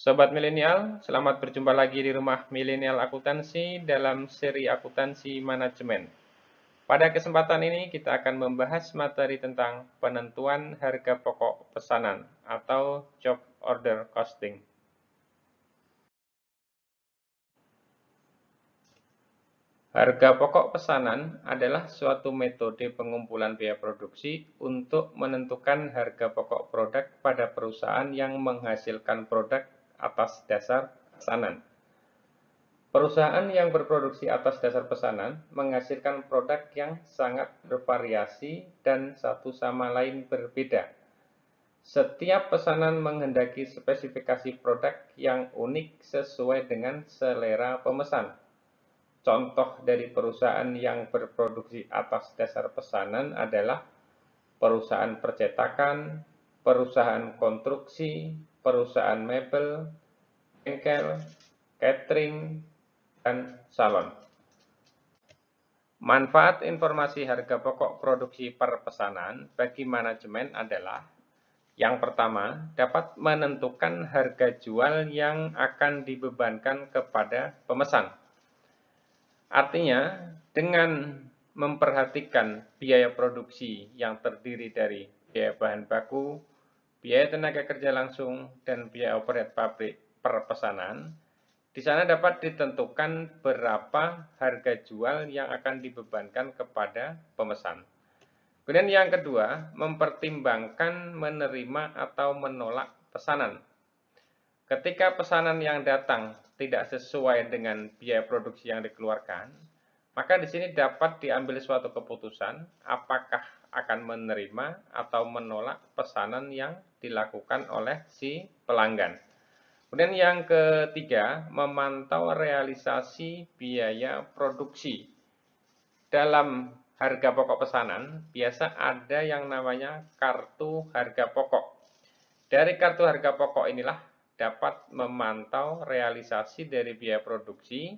Sobat milenial, selamat berjumpa lagi di rumah milenial akuntansi dalam seri akuntansi manajemen. Pada kesempatan ini kita akan membahas materi tentang penentuan harga pokok pesanan atau job order costing. Harga pokok pesanan adalah suatu metode pengumpulan biaya produksi untuk menentukan harga pokok produk pada perusahaan yang menghasilkan produk atas dasar pesanan. Perusahaan yang berproduksi atas dasar pesanan menghasilkan produk yang sangat bervariasi dan satu sama lain berbeda. Setiap pesanan menghendaki spesifikasi produk yang unik sesuai dengan selera pemesan. Contoh dari perusahaan yang berproduksi atas dasar pesanan adalah perusahaan percetakan, perusahaan konstruksi, perusahaan mebel, bengkel, catering, dan salon. Manfaat informasi harga pokok produksi per pesanan bagi manajemen adalah: yang pertama, dapat menentukan harga jual yang akan dibebankan kepada pemesan. Artinya, dengan memperhatikan biaya produksi yang terdiri dari biaya bahan baku, biaya tenaga kerja langsung, dan biaya overhead pabrik per pesanan, di sana dapat ditentukan berapa harga jual yang akan dibebankan kepada pemesan. Kemudian yang kedua, mempertimbangkan menerima atau menolak pesanan. Ketika pesanan yang datang tidak sesuai dengan biaya produksi yang dikeluarkan, maka di sini dapat diambil suatu keputusan apakah akan menerima atau menolak pesanan yang dilakukan oleh si pelanggan. Kemudian yang ketiga, memantau realisasi biaya produksi. Dalam harga pokok pesanan, biasa ada yang namanya kartu harga pokok. Dari kartu harga pokok inilah dapat memantau realisasi dari biaya produksi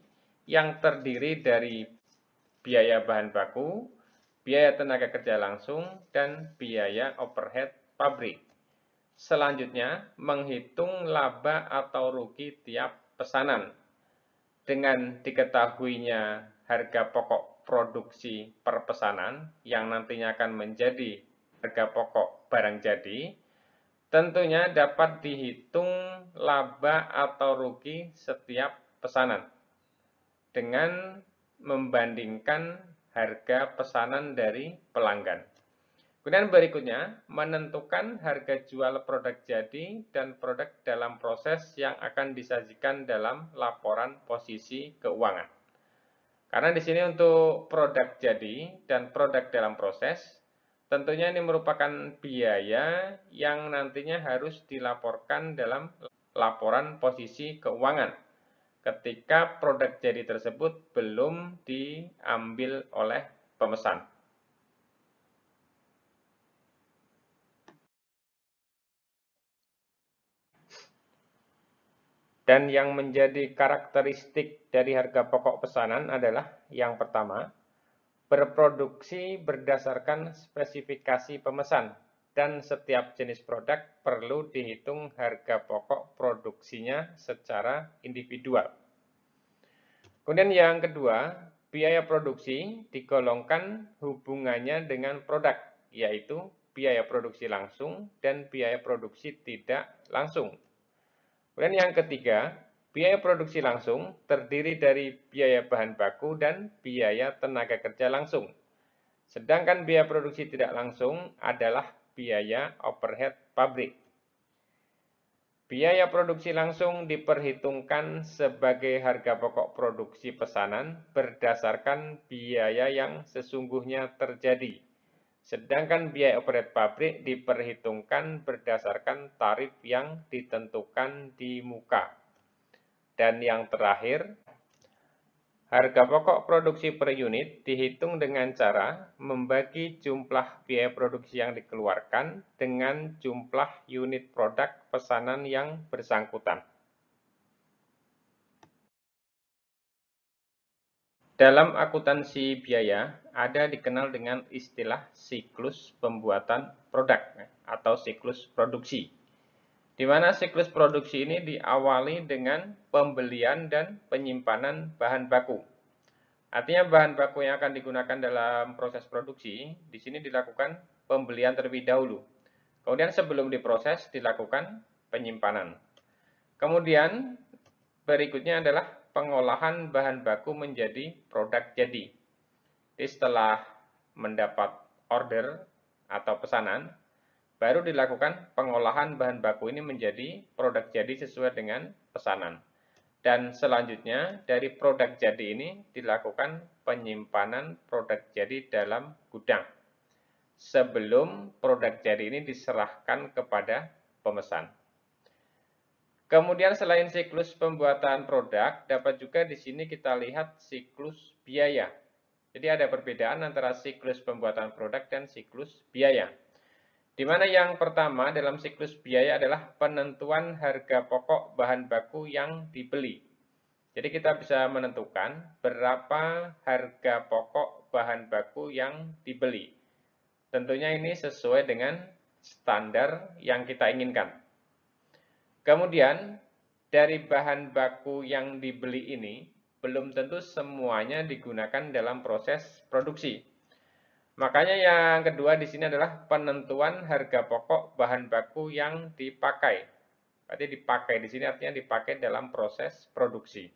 yang terdiri dari biaya bahan baku, biaya tenaga kerja langsung, dan biaya overhead pabrik. Selanjutnya, menghitung laba atau rugi tiap pesanan. Dengan diketahuinya harga pokok produksi per pesanan yang nantinya akan menjadi harga pokok barang jadi, tentunya dapat dihitung laba atau rugi setiap pesanan dengan membandingkan harga pesanan dari pelanggan. Kemudian berikutnya, menentukan harga jual produk jadi dan produk dalam proses yang akan disajikan dalam laporan posisi keuangan. Karena di sini untuk produk jadi dan produk dalam proses, tentunya ini merupakan biaya yang nantinya harus dilaporkan dalam laporan posisi keuangan ketika produk jadi tersebut belum diambil oleh pemesan. Dan yang menjadi karakteristik dari harga pokok pesanan adalah yang pertama, berproduksi berdasarkan spesifikasi pemesan dan setiap jenis produk perlu dihitung harga pokok produksinya secara individual. Kemudian yang kedua, biaya produksi digolongkan hubungannya dengan produk, yaitu biaya produksi langsung dan biaya produksi tidak langsung. Kemudian yang ketiga, biaya produksi langsung terdiri dari biaya bahan baku dan biaya tenaga kerja langsung. Sedangkan biaya produksi tidak langsung adalah biaya overhead pabrik. Biaya produksi langsung diperhitungkan sebagai harga pokok produksi pesanan berdasarkan biaya yang sesungguhnya terjadi. Sedangkan biaya overhead pabrik diperhitungkan berdasarkan tarif yang ditentukan di muka. Dan yang terakhir, harga pokok produksi per unit dihitung dengan cara membagi jumlah biaya produksi yang dikeluarkan dengan jumlah unit produk pesanan yang bersangkutan. Dalam akuntansi biaya, ada dikenal dengan istilah siklus pembuatan produk atau siklus produksi. di mana siklus produksi ini diawali dengan pembelian dan penyimpanan bahan baku. Artinya bahan baku yang akan digunakan dalam proses produksi, di sini dilakukan pembelian terlebih dahulu. Kemudian sebelum diproses dilakukan penyimpanan. Kemudian berikutnya adalah pengolahan bahan baku menjadi produk jadi. Jadi setelah mendapat order atau pesanan, baru dilakukan pengolahan bahan baku ini menjadi produk jadi sesuai dengan pesanan. Dan selanjutnya dari produk jadi ini dilakukan penyimpanan produk jadi dalam gudang sebelum produk jadi ini diserahkan kepada pemesan. Kemudian selain siklus pembuatan produk, dapat juga di sini kita lihat siklus biaya. Jadi ada perbedaan antara siklus pembuatan produk dan siklus biaya. Di mana yang pertama dalam siklus biaya adalah penentuan harga pokok bahan baku yang dibeli. Jadi kita bisa menentukan berapa harga pokok bahan baku yang dibeli. Tentunya ini sesuai dengan standar yang kita inginkan. Kemudian dari bahan baku yang dibeli ini belum tentu semuanya digunakan dalam proses produksi. Makanya yang kedua di sini adalah penentuan harga pokok bahan baku yang dipakai. Berarti dipakai di sini artinya dipakai dalam proses produksi.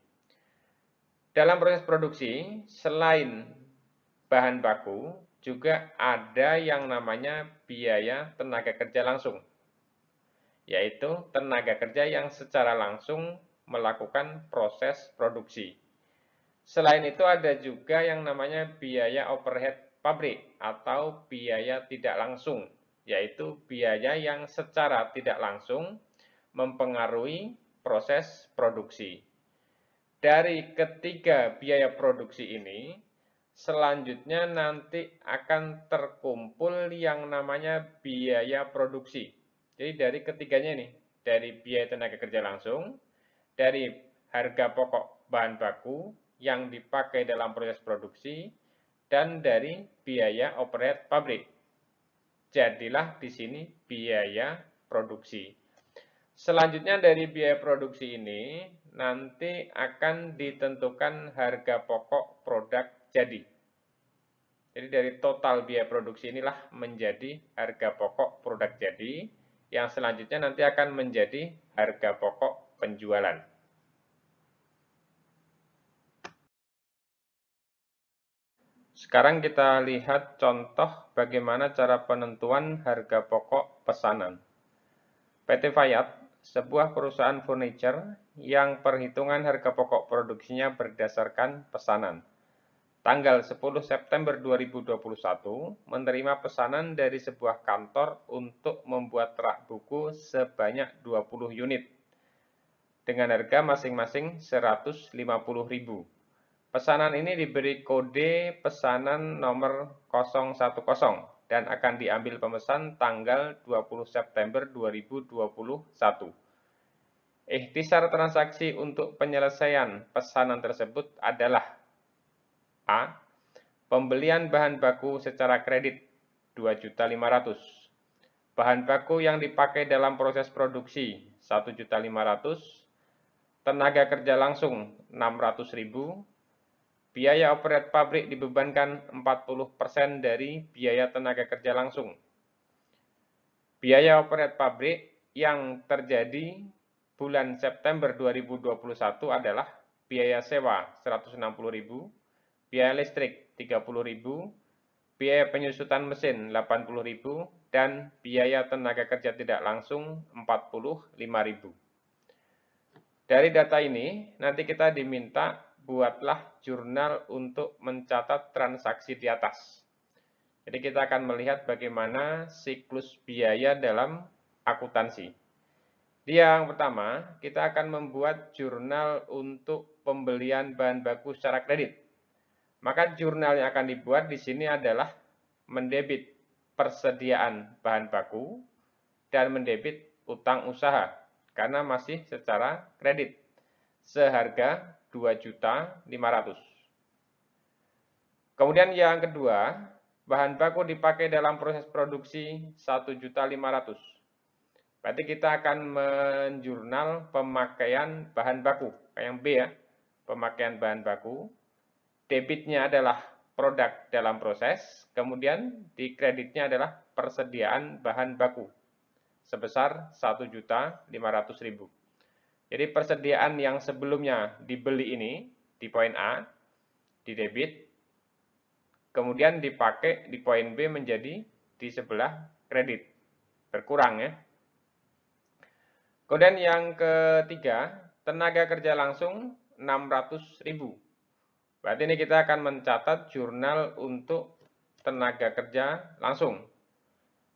Dalam proses produksi, selain bahan baku, juga ada yang namanya biaya tenaga kerja langsung. Yaitu tenaga kerja yang secara langsung melakukan proses produksi. Selain itu ada juga yang namanya biaya overhead pabrik atau biaya tidak langsung, yaitu biaya yang secara tidak langsung mempengaruhi proses produksi. Dari ketiga biaya produksi ini, selanjutnya nanti akan terkumpul yang namanya biaya produksi. Jadi dari ketiganya ini, dari biaya tenaga kerja langsung, dari harga pokok bahan baku yang dipakai dalam proses produksi, dan dari biaya overhead pabrik. Jadilah di sini biaya produksi. Selanjutnya dari biaya produksi ini nanti akan ditentukan harga pokok produk jadi. Jadi dari total biaya produksi inilah menjadi harga pokok produk jadi, yang selanjutnya nanti akan menjadi harga pokok penjualan. Sekarang kita lihat contoh bagaimana cara penentuan harga pokok pesanan. PT Fayat, sebuah perusahaan furniture yang perhitungan harga pokok produksinya berdasarkan pesanan. Tanggal 10 September 2021, menerima pesanan dari sebuah kantor untuk membuat rak buku sebanyak 20 unit dengan harga masing-masing 150.000. Pesanan ini diberi kode pesanan nomor 010 dan akan diambil pemesan tanggal 20 September 2021. Ikhtisar transaksi untuk penyelesaian pesanan tersebut adalah A. Pembelian bahan baku secara kredit 2.500.000. Bahan baku yang dipakai dalam proses produksi 1.500.000. Tenaga kerja langsung 600.000. Biaya overhead pabrik dibebankan 40% dari biaya tenaga kerja langsung. Biaya overhead pabrik yang terjadi bulan September 2021 adalah biaya sewa 160.000, biaya listrik 30.000, biaya penyusutan mesin 80.000, dan biaya tenaga kerja tidak langsung 45.000. Dari data ini, nanti kita diminta buatlah jurnal untuk mencatat transaksi di atas. Jadi kita akan melihat bagaimana siklus biaya dalam akuntansi. Yang pertama, kita akan membuat jurnal untuk pembelian bahan baku secara kredit. Maka jurnal yang akan dibuat di sini adalah mendebit persediaan bahan baku dan mendebit utang usaha karena masih secara kredit seharga 2.500.000. Kemudian yang kedua, bahan baku dipakai dalam proses produksi 1.500.000. Berarti kita akan menjurnal pemakaian bahan baku. Yang B ya, pemakaian bahan baku. Debitnya adalah produk dalam proses, kemudian di kreditnya adalah persediaan bahan baku sebesar 1.500.000. Jadi persediaan yang sebelumnya dibeli ini di poin A, di debit, kemudian dipakai di poin B menjadi di sebelah kredit. Berkurang ya. Kemudian yang ketiga, tenaga kerja langsung 600.000. Berarti ini kita akan mencatat jurnal untuk tenaga kerja langsung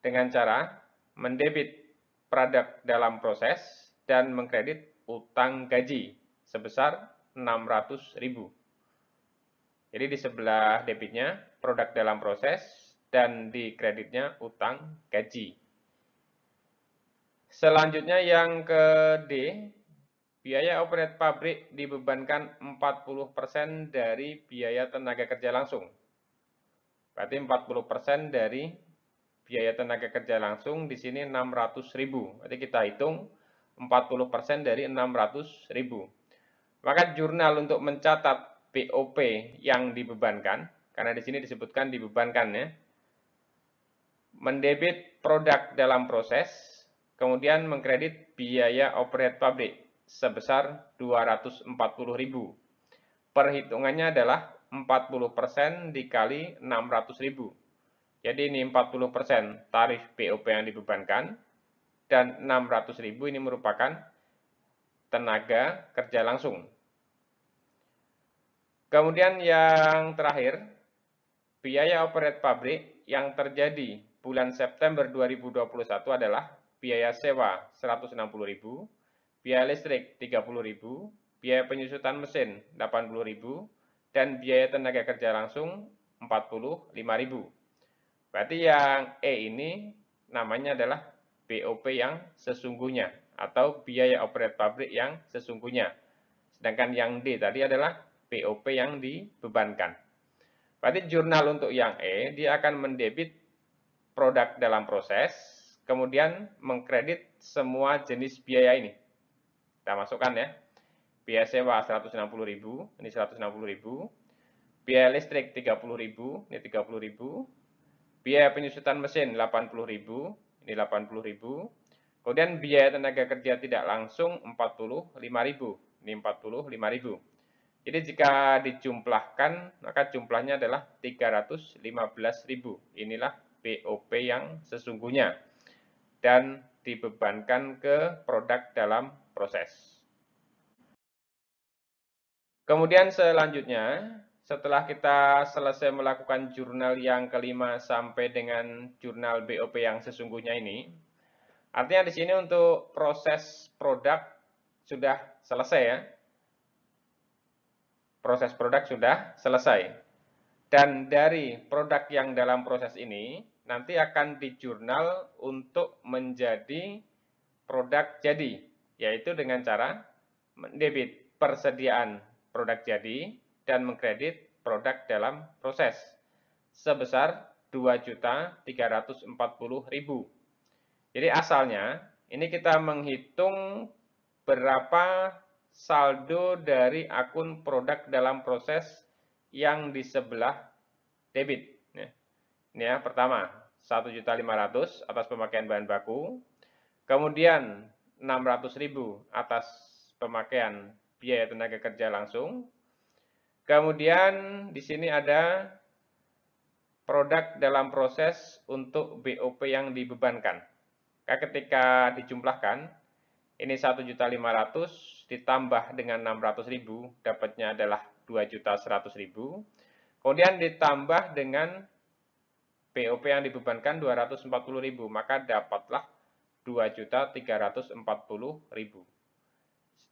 dengan cara mendebit produk dalam proses dan mengkredit utang gaji sebesar 600.000. Jadi di sebelah debitnya produk dalam proses dan di kreditnya utang gaji. Selanjutnya yang ke D, biaya operate pabrik dibebankan 40% dari biaya tenaga kerja langsung. Berarti 40% dari biaya tenaga kerja langsung di sini 600.000. Berarti kita hitung 40% dari 600.000. Maka jurnal untuk mencatat BOP yang dibebankan, karena di sini disebutkan dibebankan ya, mendebit produk dalam proses, kemudian mengkredit biaya operate pabrik sebesar 240.000. Perhitungannya adalah 40% dikali 600.000. Jadi ini 40% tarif BOP yang dibebankan, dan 600.000 ini merupakan tenaga kerja langsung. Kemudian yang terakhir, biaya operate pabrik yang terjadi bulan September 2021 adalah biaya sewa 160.000, biaya listrik 30.000, biaya penyusutan mesin 80.000, dan biaya tenaga kerja langsung 45.000. Berarti yang E ini namanya adalah BOP yang sesungguhnya atau biaya operate pabrik yang sesungguhnya. Sedangkan yang D tadi adalah BOP yang dibebankan. Berarti jurnal untuk yang E, dia akan mendebit produk dalam proses, kemudian mengkredit semua jenis biaya ini. Kita masukkan ya. Biaya sewa 160.000, ini 160.000. Biaya listrik 30.000, ini 30.000. Biaya penyusutan mesin 80.000, ini 80.000. Kemudian biaya tenaga kerja tidak langsung 45.000, ini 45.000. Jadi jika dijumlahkan, maka jumlahnya adalah 315.000. Inilah BOP yang sesungguhnya dan dibebankan ke produk dalam proses. Kemudian selanjutnya, setelah kita selesai melakukan jurnal yang kelima sampai dengan jurnal BOP yang sesungguhnya ini, artinya di sini untuk proses produk sudah selesai ya. Proses produk sudah selesai. Dan dari produk yang dalam proses ini, nanti akan dijurnal untuk menjadi produk jadi, yaitu dengan cara mendebit persediaan produk jadi dan mengkredit produk dalam proses sebesar 2.340.000. Jadi asalnya, ini kita menghitung berapa saldo dari akun produk dalam proses yang di sebelah debit. Ini ya, pertama 1.500.000 atas pemakaian bahan baku, kemudian 600.000 atas pemakaian biaya tenaga kerja langsung, kemudian di sini ada produk dalam proses untuk BOP yang dibebankan. Ketika dijumlahkan, ini 1.500.000 ditambah dengan 600.000, dapatnya adalah 2.100.000. Kemudian ditambah dengan BOP yang dibebankan 240.000, maka dapatlah 2.340.000.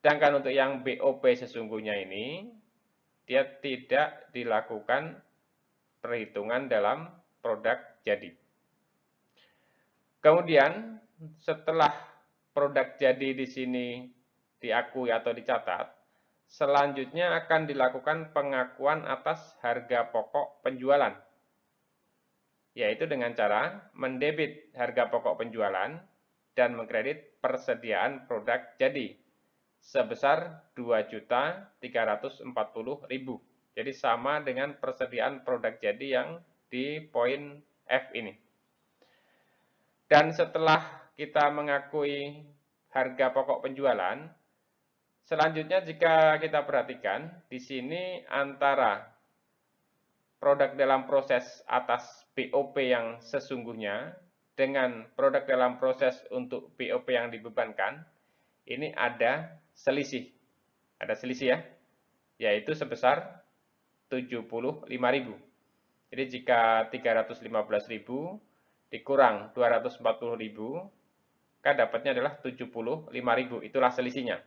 Sedangkan untuk yang BOP sesungguhnya ini, dia tidak dilakukan perhitungan dalam produk jadi. Kemudian setelah produk jadi di sini diakui atau dicatat, selanjutnya akan dilakukan pengakuan atas harga pokok penjualan, yaitu dengan cara mendebit harga pokok penjualan dan mengkredit persediaan produk jadi sebesar 2.340.000. Jadi sama dengan persediaan produk jadi yang di poin F ini. Dan setelah kita mengakui harga pokok penjualan, selanjutnya jika kita perhatikan di sini antara produk dalam proses atas BOP yang sesungguhnya dengan produk dalam proses untuk BOP yang dibebankan, ini ada selisih. Ada selisih ya, yaitu sebesar 75.000. Jadi jika 315.000 dikurang 240.000, maka dapatnya adalah 75.000. Itulah selisihnya.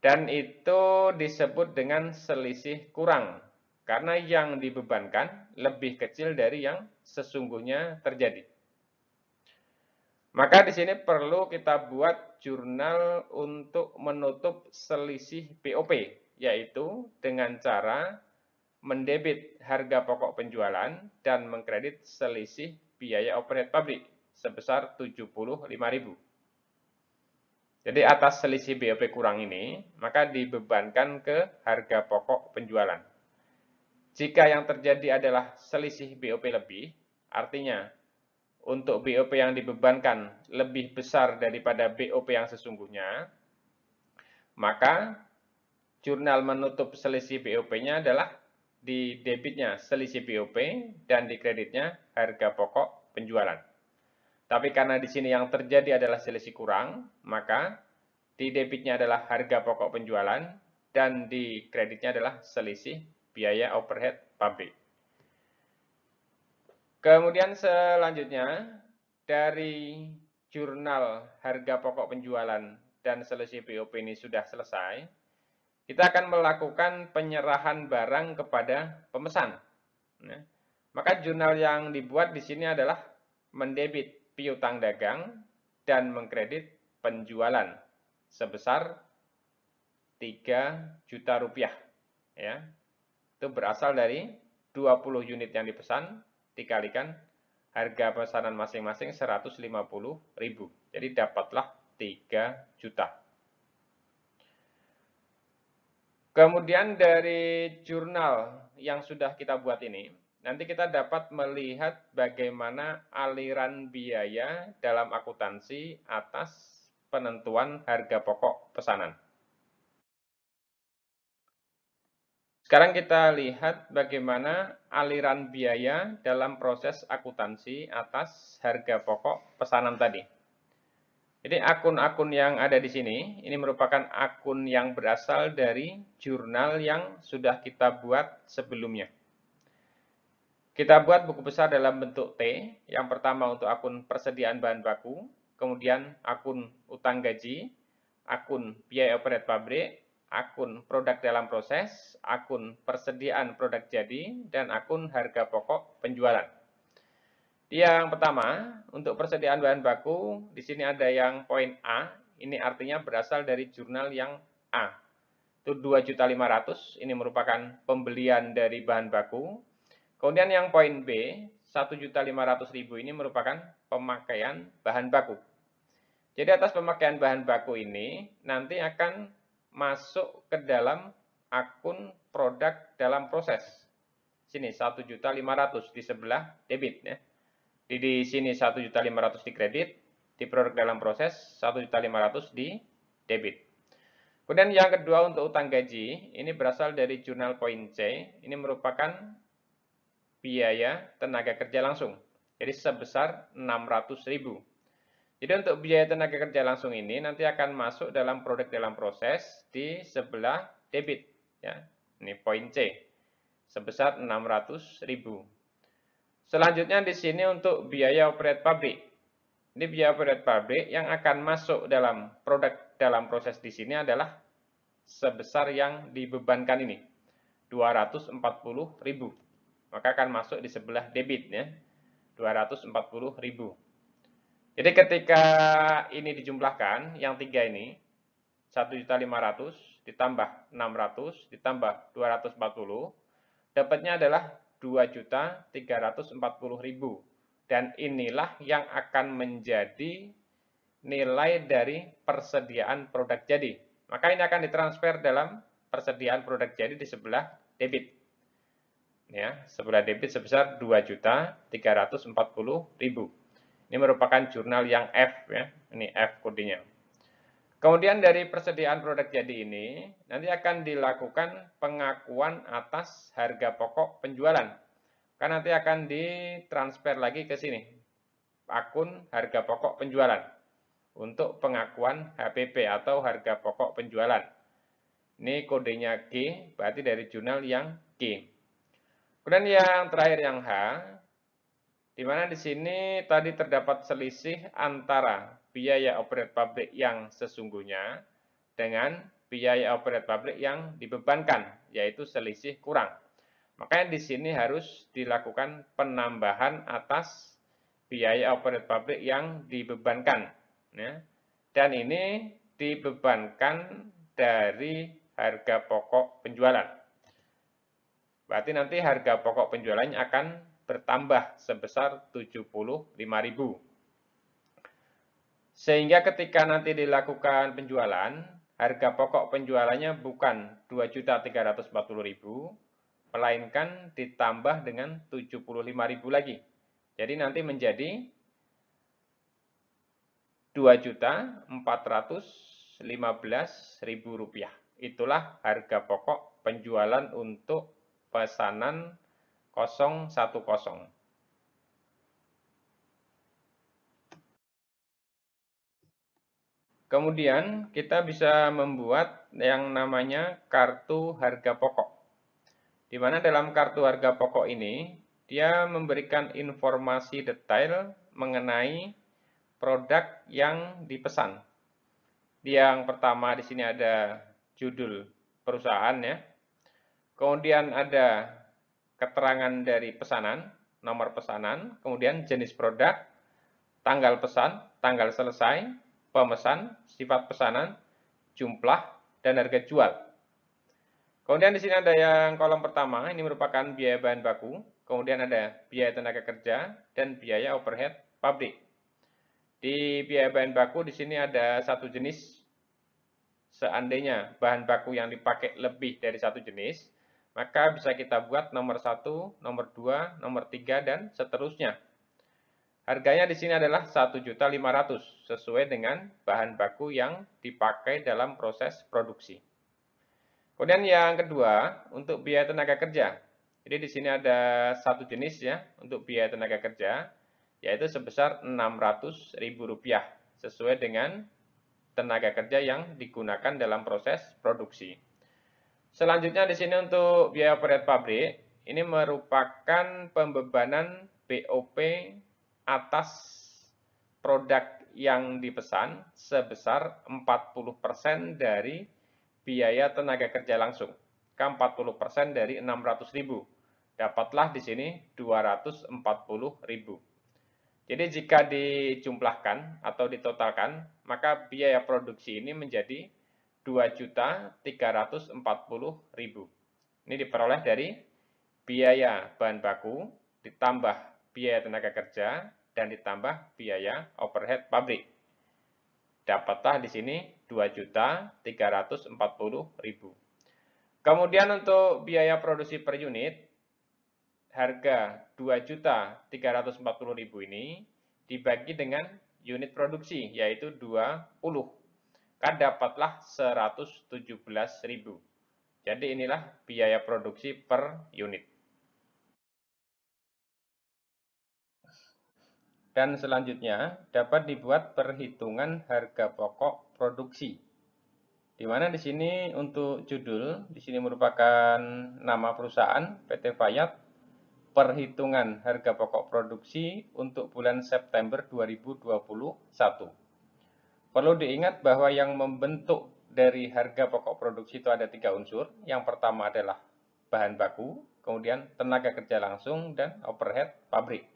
Dan itu disebut dengan selisih kurang. Karena yang dibebankan lebih kecil dari yang sesungguhnya terjadi. Maka di sini perlu kita buat jurnal untuk menutup selisih BOP, yaitu dengan cara mendebit harga pokok penjualan dan mengkredit selisih biaya overhead pabrik sebesar 75.000. Jadi atas selisih BOP kurang ini, maka dibebankan ke harga pokok penjualan. Jika yang terjadi adalah selisih BOP lebih, artinya untuk BOP yang dibebankan lebih besar daripada BOP yang sesungguhnya, maka jurnal menutup selisih BOP-nya adalah di debitnya selisih BOP dan di kreditnya harga pokok penjualan. Tapi karena di sini yang terjadi adalah selisih kurang, maka di debitnya adalah harga pokok penjualan dan di kreditnya adalah selisih biaya overhead pabrik. Kemudian selanjutnya, dari jurnal harga pokok penjualan dan selisih BOP ini sudah selesai, kita akan melakukan penyerahan barang kepada pemesan. Nah, maka jurnal yang dibuat di sini adalah mendebit piutang dagang dan mengkredit penjualan sebesar 3 juta rupiah. Ya, itu berasal dari 20 unit yang dipesan dikalikan harga pesanan masing-masing 150.000. Jadi dapatlah 3 juta. Kemudian dari jurnal yang sudah kita buat ini, nanti kita dapat melihat bagaimana aliran biaya dalam akuntansi atas penentuan harga pokok pesanan. Sekarang kita lihat bagaimana aliran biaya dalam proses akuntansi atas harga pokok pesanan tadi. Jadi akun-akun yang ada di sini, ini merupakan akun yang berasal dari jurnal yang sudah kita buat sebelumnya. Kita buat buku besar dalam bentuk T, yang pertama untuk akun persediaan bahan baku, kemudian akun utang gaji, akun biaya overhead pabrik, akun produk dalam proses, akun persediaan produk jadi, dan akun harga pokok penjualan. Yang pertama, untuk persediaan bahan baku, di sini ada yang poin A, ini artinya berasal dari jurnal yang A. Itu 2.500.000, ini merupakan pembelian dari bahan baku. Kemudian yang poin B, 1.500.000 ini merupakan pemakaian bahan baku. Jadi atas pemakaian bahan baku ini, nanti akan masuk ke dalam akun produk dalam proses. Sini 1.500.000 di sebelah debit ya. Di sini 1.500.000 di kredit, di produk dalam proses 1.500.000 di debit. Kemudian yang kedua untuk utang gaji, ini berasal dari jurnal poin C, ini merupakan biaya tenaga kerja langsung. Jadi sebesar 600.000. Jadi untuk biaya tenaga kerja langsung ini nanti akan masuk dalam produk dalam proses di sebelah debit. Ya. Ini poin C, sebesar 600.000. Selanjutnya di sini untuk biaya overhead pabrik. Ini biaya overhead pabrik yang akan masuk dalam produk dalam proses di sini adalah sebesar yang dibebankan ini, 240.000. Maka akan masuk di sebelah debit ya, 240.000. Jadi ketika ini dijumlahkan, yang tiga ini, 1.500.000 ditambah 600 ditambah 240, dapatnya adalah 2.340.000. Dan inilah yang akan menjadi nilai dari persediaan produk jadi. Maka ini akan ditransfer dalam persediaan produk jadi di sebelah debit. Ya, sebelah debit sebesar 2.340.000. Ini merupakan jurnal yang F ya. Ini F kodenya. Kemudian dari persediaan produk jadi ini nanti akan dilakukan pengakuan atas harga pokok penjualan. Kan nanti akan ditransfer lagi ke sini, akun harga pokok penjualan, untuk pengakuan HPP atau harga pokok penjualan. Ini kodenya G, berarti dari jurnal yang G. Kemudian yang terakhir yang H, di mana di sini tadi terdapat selisih antara biaya operate pabrik yang sesungguhnya dengan biaya operate pabrik yang dibebankan, yaitu selisih kurang. Makanya di sini harus dilakukan penambahan atas biaya operate pabrik yang dibebankan. Ya. Dan ini dibebankan dari harga pokok penjualan. Berarti nanti harga pokok penjualannya akan bertambah sebesar 75.000. Sehingga ketika nanti dilakukan penjualan, harga pokok penjualannya bukan 2.340.000, melainkan ditambah dengan 75.000 lagi. Jadi nanti menjadi 2.415.000 rupiah. Itulah harga pokok penjualan untuk pesanan 010. Kemudian kita bisa membuat yang namanya kartu harga pokok. Di mana dalam kartu harga pokok ini, dia memberikan informasi detail mengenai produk yang dipesan. Yang pertama di sini ada judul perusahaan ya. Kemudian ada keterangan dari pesanan, nomor pesanan, kemudian jenis produk, tanggal pesan, tanggal selesai, pemesan, sifat pesanan, jumlah, dan harga jual. Kemudian di sini ada yang kolom pertama, ini merupakan biaya bahan baku, kemudian ada biaya tenaga kerja dan biaya overhead pabrik. Di biaya bahan baku di sini ada satu jenis. Seandainya bahan baku yang dipakai lebih dari satu jenis, maka bisa kita buat nomor 1, nomor 2, nomor 3, dan seterusnya. Harganya di sini adalah 1.500.000 sesuai dengan bahan baku yang dipakai dalam proses produksi. Kemudian yang kedua, untuk biaya tenaga kerja. Jadi di sini ada satu jenis ya untuk biaya tenaga kerja, yaitu sebesar Rp600.000 sesuai dengan tenaga kerja yang digunakan dalam proses produksi. Selanjutnya di sini untuk biaya overhead pabrik, ini merupakan pembebanan BOP atas produk yang dipesan sebesar 40% dari biaya tenaga kerja langsung, ke 40% dari 600.000. Dapatlah di sini 240.000. Jadi jika dijumlahkan atau ditotalkan, maka biaya produksi ini menjadi 2.340.000. Ini diperoleh dari biaya bahan baku ditambah biaya tenaga kerja dan ditambah biaya overhead pabrik. Dapatlah di sini 2.340.000. Kemudian untuk biaya produksi per unit, harga 2.340.000 ini dibagi dengan unit produksi, yaitu 20. Kan dapatlah 117.000. Jadi inilah biaya produksi per unit. Dan selanjutnya dapat dibuat perhitungan harga pokok produksi. Di mana di sini untuk judul, di sini merupakan nama perusahaan PT Fayat, perhitungan harga pokok produksi untuk bulan September 2021. Perlu diingat bahwa yang membentuk dari harga pokok produksi itu ada 3 unsur. Yang pertama adalah bahan baku, kemudian tenaga kerja langsung, dan overhead pabrik.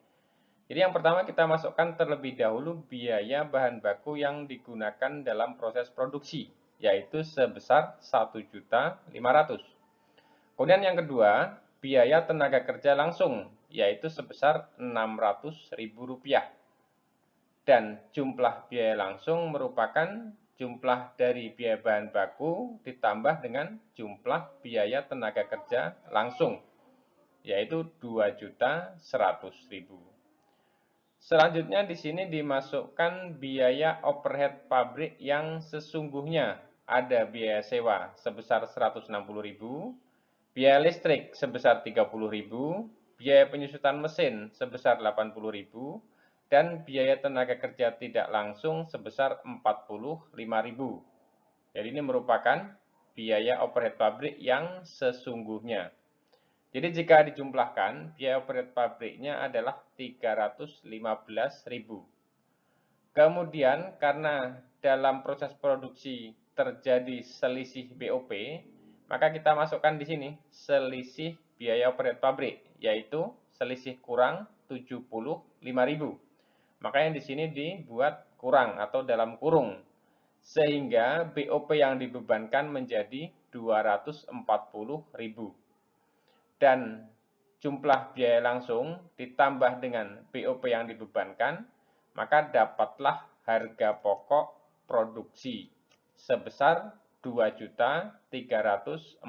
Jadi yang pertama kita masukkan terlebih dahulu biaya bahan baku yang digunakan dalam proses produksi, yaitu sebesar 1.500.000. Kemudian yang kedua, biaya tenaga kerja langsung, yaitu sebesar Rp600.000. Dan jumlah biaya langsung merupakan jumlah dari biaya bahan baku ditambah dengan jumlah biaya tenaga kerja langsung, yaitu 2.100.000. Selanjutnya di sini dimasukkan biaya overhead pabrik yang sesungguhnya. Ada biaya sewa sebesar 160.000, biaya listrik sebesar 30.000, biaya penyusutan mesin sebesar 80.000, dan biaya tenaga kerja tidak langsung sebesar 45.000. Jadi ini merupakan biaya overhead pabrik yang sesungguhnya. Jadi jika dijumlahkan, biaya overhead pabriknya adalah 315.000. Kemudian karena dalam proses produksi terjadi selisih BOP, maka kita masukkan di sini selisih biaya overhead pabrik, yaitu selisih kurang 75.000. Maka yang di sini dibuat kurang atau dalam kurung, sehingga BOP yang dibebankan menjadi 240.000. Dan jumlah biaya langsung ditambah dengan BOP yang dibebankan, maka dapatlah harga pokok produksi sebesar 2.340.000.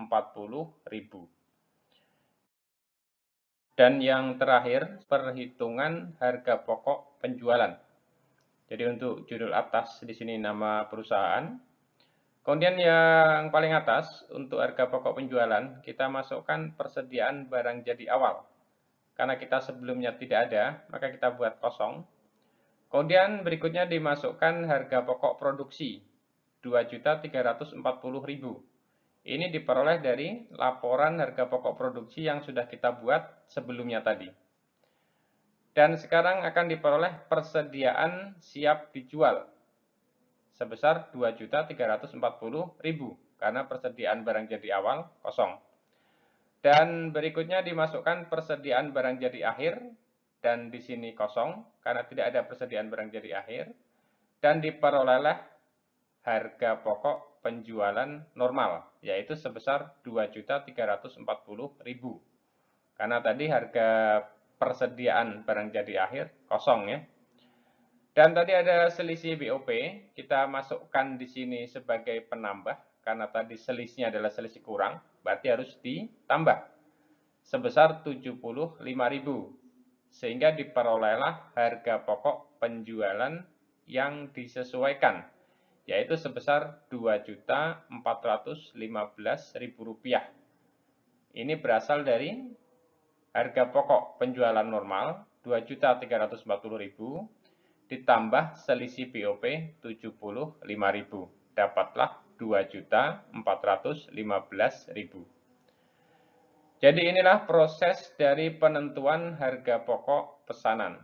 Dan yang terakhir, perhitungan harga pokok penjualan. Jadi untuk judul atas di sini nama perusahaan. Kemudian yang paling atas, untuk harga pokok penjualan, kita masukkan persediaan barang jadi awal. Karena kita sebelumnya tidak ada, maka kita buat kosong. Kemudian berikutnya dimasukkan harga pokok produksi, 2.340.000. Ini diperoleh dari laporan harga pokok produksi yang sudah kita buat sebelumnya tadi. Dan sekarang akan diperoleh persediaan siap dijual sebesar 2.340.000 karena persediaan barang jadi awal kosong. Dan berikutnya dimasukkan persediaan barang jadi akhir, dan di sini kosong karena tidak ada persediaan barang jadi akhir, dan diperolehlah harga pokok penjualan normal, yaitu sebesar 2.340.000. Karena tadi harga persediaan barang jadi akhir kosong ya. Dan tadi ada selisih BOP, kita masukkan di sini sebagai penambah, karena tadi selisihnya adalah selisih kurang, berarti harus ditambah sebesar 75.000, sehingga diperolehlah harga pokok penjualan yang disesuaikan, yaitu sebesar Rp2.415.000. Ini berasal dari harga pokok penjualan normal 2.340.000 ditambah selisih BOP 75.000, dapatlah 2.415.000. Jadi inilah proses dari penentuan harga pokok pesanan.